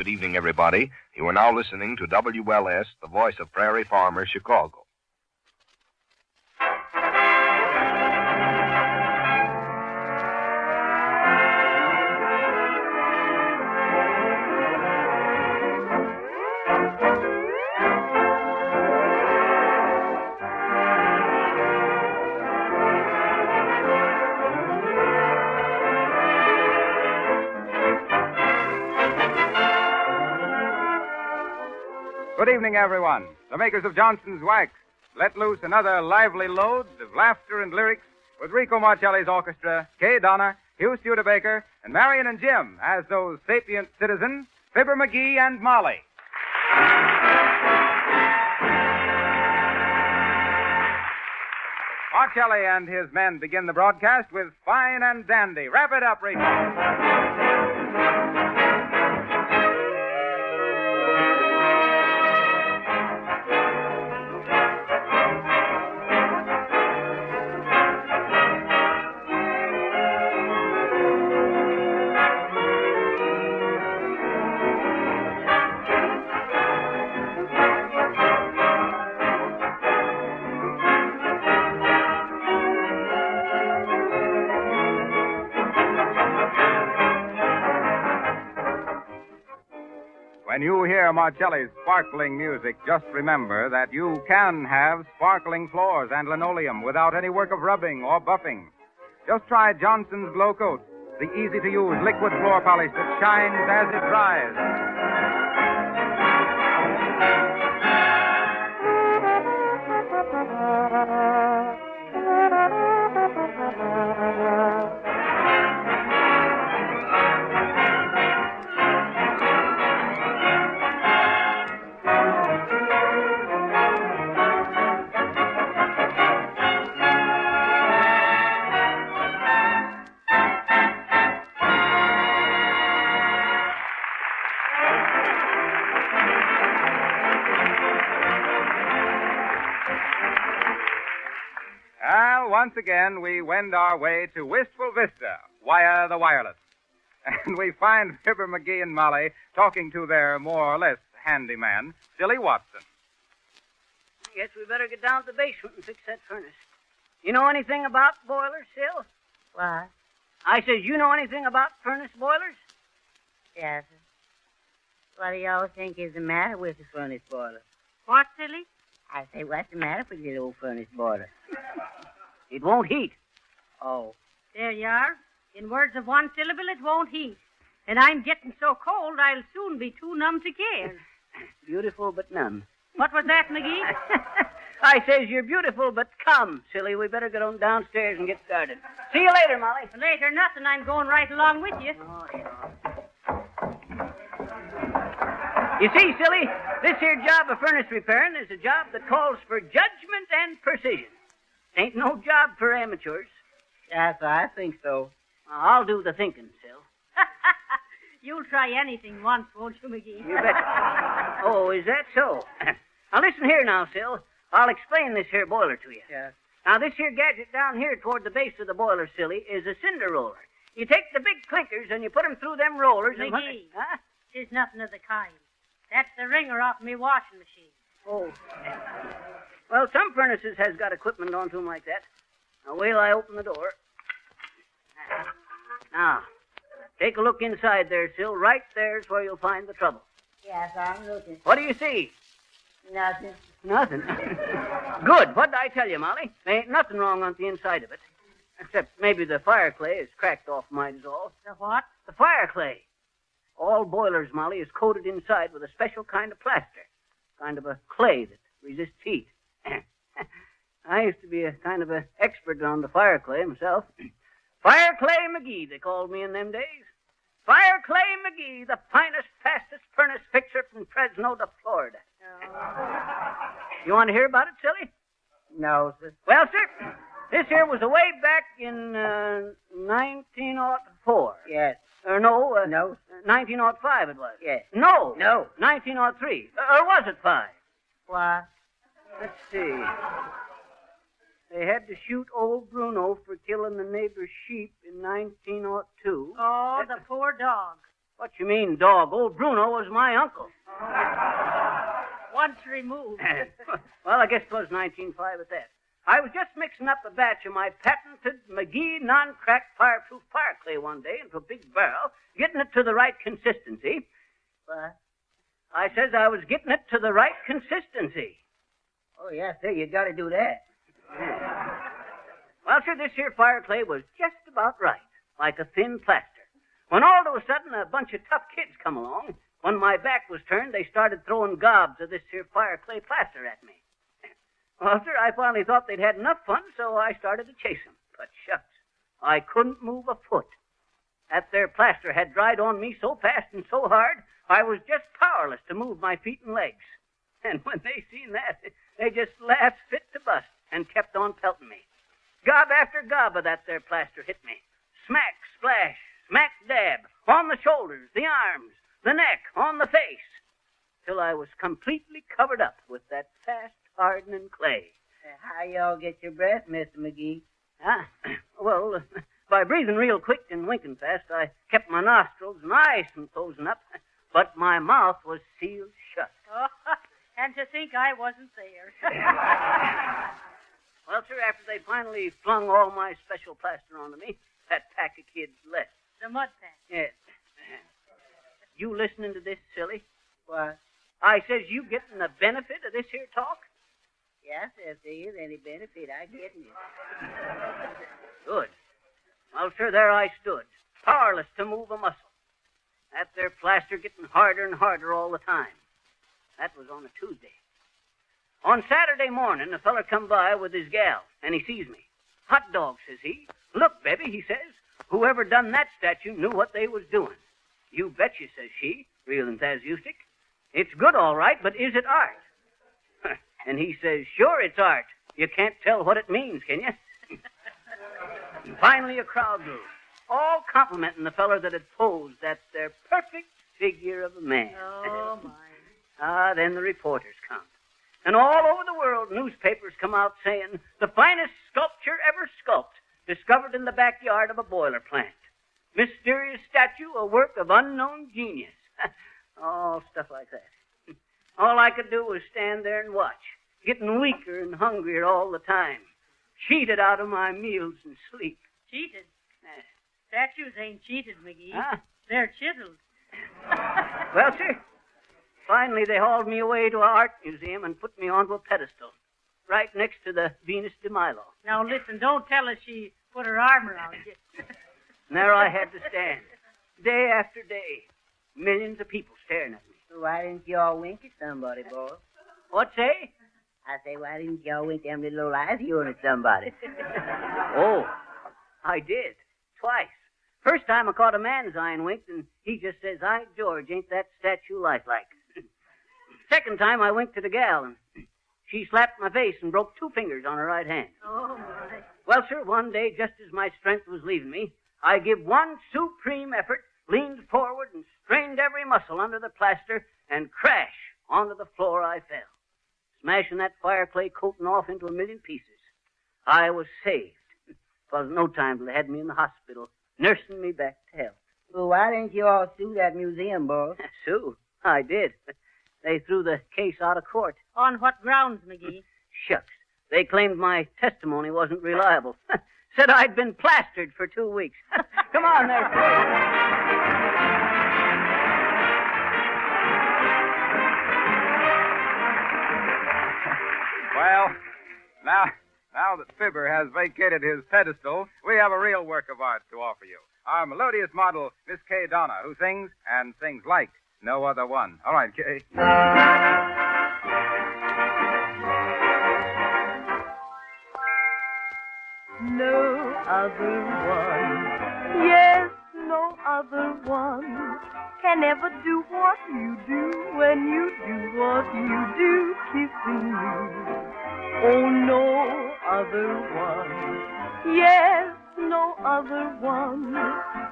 Good evening, everybody. You are now listening to WLS, the voice of Prairie Farmer, Chicago. Good evening, everyone. The makers of Johnson's Wax let loose another lively load of laughter and lyrics with Rico Marcelli's orchestra, Kay Donner, Hugh Studebaker, and Marion and Jim as those sapient citizens, Fibber McGee and Molly. Marcelli and his men begin the broadcast with Fine and Dandy. Wrap it up, Rico. When you hear Marcelli's sparkling music, just remember that you can have sparkling floors and linoleum without any work of rubbing or buffing. Just try Johnson's Glow Coat, the easy-to-use liquid floor polish that shines as it dries. Once again, we wend our way to Wistful Vista via the wireless. And we find Fibber McGee and Molly talking to their more or less handyman, Silly Watson. I guess we better get down to the basement and fix that furnace. You know anything about boilers, Sil? What? I says, you know anything about furnace boilers? Yes, sir. What do y'all think is the matter with the furnace boiler? What, Silly? I say, what's the matter with this old furnace boiler? It won't heat. Oh. There you are. In words of one syllable, it won't heat. And I'm getting so cold, I'll soon be too numb to care. Beautiful but numb. What was that, McGee? I says you're beautiful, but come, silly. We better get on downstairs and get started. See you later, Molly. Later, nothing. I'm going right along with you. Oh, sure. You see, silly, this here job of furnace repairing is a job that calls for judgment and precision. Ain't no job for amateurs. Yes, I think so. I'll do the thinking, Sil. You'll try anything once, won't you, McGee? You bet. Oh, is that so? Now, listen here now, Sil. I'll explain this here boiler to you. Yes. Now, this here gadget down here toward the base of the boiler, silly, is a cinder roller. You take the big clinkers and you put them through them rollers and... McGee, Huh? there's nothing of the kind. That's the wringer off me washing machine. Oh. Well, some furnaces has got equipment onto them like that. Now, wait till I open the door. Now, take a look inside there, Sil. Right there's where you'll find the trouble. Yes, I'm looking. What do you see? Nothing. Nothing. Good. What did I tell you, Molly? There ain't nothing wrong on the inside of it. Except maybe the fire clay is cracked off might as all. The what? The fire clay. All boilers, Molly, is coated inside with a special kind of plaster. Kind of a clay that resists heat. I used to be a kind of an expert on the fire clay myself. Fire Clay McGee, they called me in them days. Fire Clay McGee, the finest, fastest furnace fixer from Fresno to Florida. Oh. You want to hear about it, silly? No, sir. Well, sir, this here was way back in 1904. Yes. No. No. 1905 it was. Yes. No. No. 1903. Or was it 5? What? Let's see. They had to shoot old Bruno for killing the neighbor's sheep in 1902. Oh, the poor dog. What you mean, dog? Old Bruno was my uncle. Once removed. Well, I guess it was 1905 at that. I was just mixing up a batch of my patented McGee non-cracked fireproof fire clay one day into a big barrel, getting it to the right consistency. What? I says I was getting it to the right consistency. Oh, yes, sir. You got to do that. Well, sir, this here fire clay was just about right, like a thin plaster. When all of a sudden a bunch of tough kids come along, when my back was turned, they started throwing gobs of this here fire clay plaster at me. Well, sir, I finally thought they'd had enough fun, so I started to chase them. But shucks, I couldn't move a foot. That there plaster had dried on me so fast and so hard, I was just powerless to move my feet and legs. And when they seen that, they just laughed fit to bust and kept on pelting me. Gob after gob of that there plaster hit me. Smack, splash, smack, dab, on the shoulders, the arms, the neck, on the face, till I was completely covered up with that fast-hardening clay. How y'all get your breath, Mr. McGee? Huh? Well, by breathing real quick and winking fast, I kept my nostrils nice and closing up, but my mouth was sealed shut. Oh, and to think I wasn't there. Well, sir, after they finally flung all my special plaster onto me, that pack of kids left. The mud pack. Yes. You listening to this, silly? What? I says you getting the benefit of this here talk? Yes, sir. If there is any benefit, I get it. Good. Well, sir, there I stood, powerless to move a muscle. That there plaster getting harder and harder all the time. That was on a Tuesday. On Saturday morning, a feller come by with his gal, and he sees me. Hot dog, says he. Look, Bebby, he says, whoever done that statue knew what they was doing. You betcha, says she, real enthusiastic. It's good, all right, but is it art? And he says, sure, it's art. You can't tell what it means, can you? And finally, a crowd grew, all complimenting the feller that had posed that there perfect figure of a man. Oh, my. Then the reporters come. And all over the world, newspapers come out saying, the finest sculpture ever sculpted, discovered in the backyard of a boiler plant. Mysterious statue, a work of unknown genius. All stuff like that. All I could do was stand there and watch, getting weaker and hungrier all the time, cheated out of my meals and sleep. Cheated? Statues ain't cheated, McGee. Huh? They're chiseled. Well, sir, finally they hauled me away to an art museum and put me onto a pedestal, right next to the Venus de Milo. Now, listen, don't tell us she put her arm around you. And there I had to stand, day after day, millions of people staring at me. Why didn't y'all wink at somebody, boy? What say? I say, why didn't y'all wink them little eyes of yours at somebody? Oh, I did, twice. First time I caught a man's eye and winked, and he just says, "Hi, George, ain't that statue lifelike?" Second time I winked at a gal, and she slapped my face and broke 2 fingers on her right hand. Oh, my. Well, sir, one day, just as my strength was leaving me, I give one supreme effort, leaned forward and strained every muscle under the plaster, and crash onto the floor I fell, smashing that fire clay coating off into a million pieces. I was saved. It was no time till they had me in the hospital, nursing me back to health. Well, why didn't you all sue that museum, boy? Sue, I did. They threw the case out of court. On what grounds, McGee? Shucks. They claimed my testimony wasn't reliable. Said I'd been plastered for 2 weeks. Come on there, Well, now that Fibber has vacated his pedestal, we have a real work of art to offer you. Our melodious model, Miss Kay Donna, who sings, and sings like no other one. All right, Kay. No other one, yes, no other one can ever do what you do when you do what you do, kissing me. Oh, no other one, yes, no other one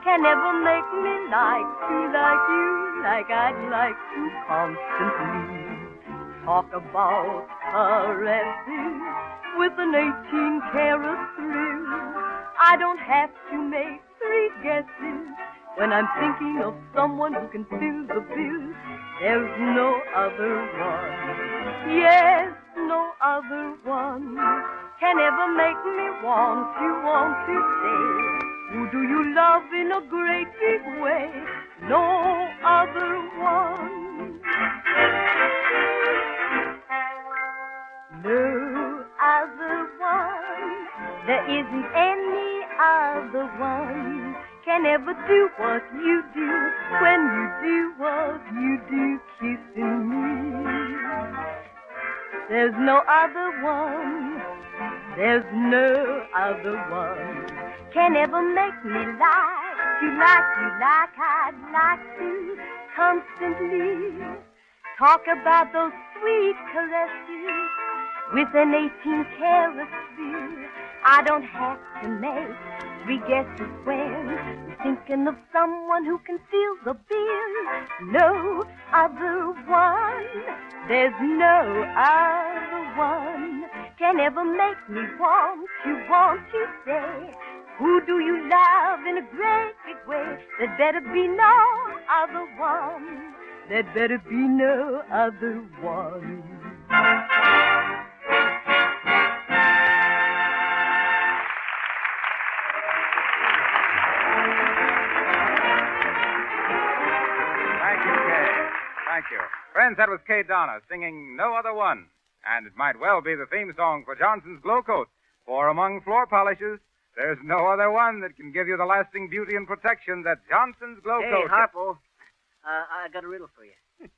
can ever make me feel like you, like I'd like to constantly. Talk about caresses with an 18-karat thrill. I don't have to make 3 guesses. When I'm thinking of someone who can fill the bill, there's no other one. Yes, no other one can ever make me want to say, who do you love in a great big way? No other one. No other one. There isn't any other one can ever do what you do when you do what you do, kissing me. There's no other one. There's no other one can ever make me like you like I'd like to constantly talk about those sweet caresses with an 18-karat feel. I don't have to make 3 guesses when I'm thinking of someone who can seal the bill. No other one, there's no other one can ever make me want to say, who do you love in a great big way? There'd better be no other one. There'd better be no other one. Thank you, Kay. Thank you. Friends, that was Kay Donna singing No Other One. And it might well be the theme song for Johnson's Glow Coat. For among floor polishes, there's no other one that can give you the lasting beauty and protection that Johnson's Glow Hey, Coat. Harpo, I got a riddle for you.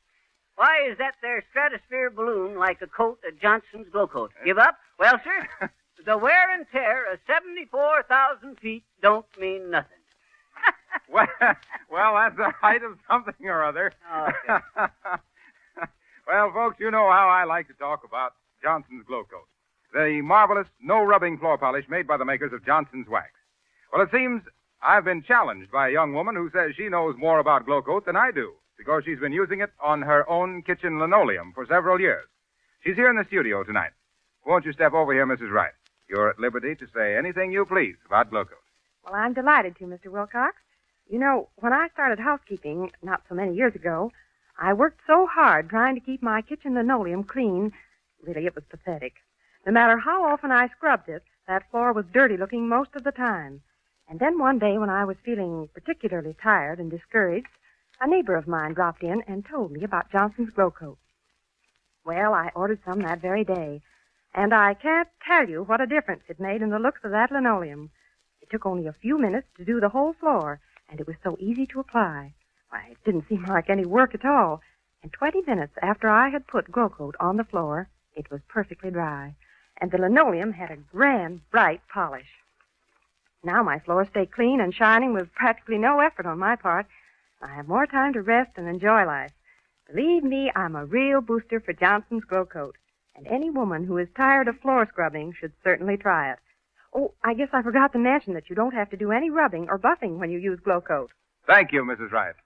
Why is that there stratosphere balloon like a coat of Johnson's Glow Coat? Give up? Well, sir, the wear and tear of 74,000 feet don't mean nothing. well, that's the height of something or other. Okay. Well, folks, you know how I like to talk about Johnson's Glow Coat, the marvelous no-rubbing floor polish made by the makers of Johnson's Wax. Well, it seems I've been challenged by a young woman who says she knows more about Glow Coat than I do because she's been using it on her own kitchen linoleum for several years. She's here in the studio tonight. Won't you step over here, Mrs. Wright? You're at liberty to say anything you please about Glow Coat. Well, I'm delighted to, Mr. Wilcox. You know, when I started housekeeping not so many years ago, I worked so hard trying to keep my kitchen linoleum clean. Really, it was pathetic. No matter how often I scrubbed it, that floor was dirty looking most of the time. And then one day when I was feeling particularly tired and discouraged, a neighbor of mine dropped in and told me about Johnson's Glow Coat. Well, I ordered some that very day, and I can't tell you what a difference it made in the looks of that linoleum. It took only a few minutes to do the whole floor, and it was so easy to apply. Why, it didn't seem like any work at all. And 20 minutes after I had put Glow Coat on the floor, it was perfectly dry, and the linoleum had a grand, bright polish. Now my floors stay clean and shining with practically no effort on my part. I have more time to rest and enjoy life. Believe me, I'm a real booster for Johnson's Glow Coat, and any woman who is tired of floor scrubbing should certainly try it. Oh, I guess I forgot to mention that you don't have to do any rubbing or buffing when you use Glow Coat. Thank you, Mrs. Wright.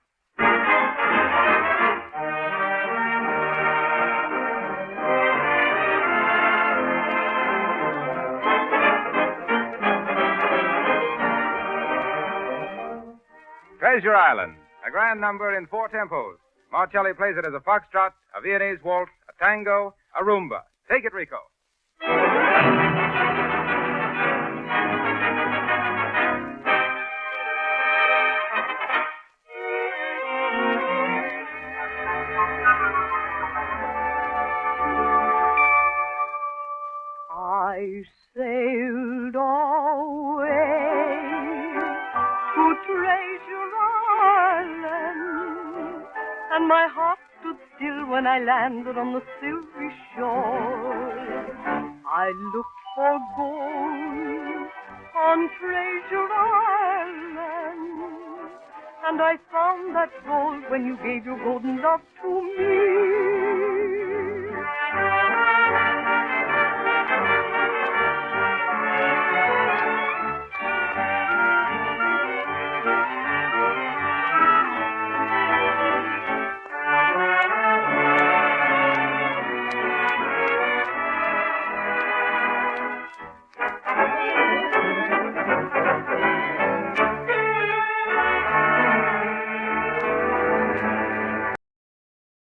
Treasure Island, a grand number in 4 tempos. Marcelli plays it as a foxtrot, a Viennese waltz, a tango, a rumba. Take it, Rico. I sailed away to Treasure Island, and my heart stood still when I landed on the silvery shore. I looked for gold on Treasure Island, and I found that gold when you gave your golden love to me.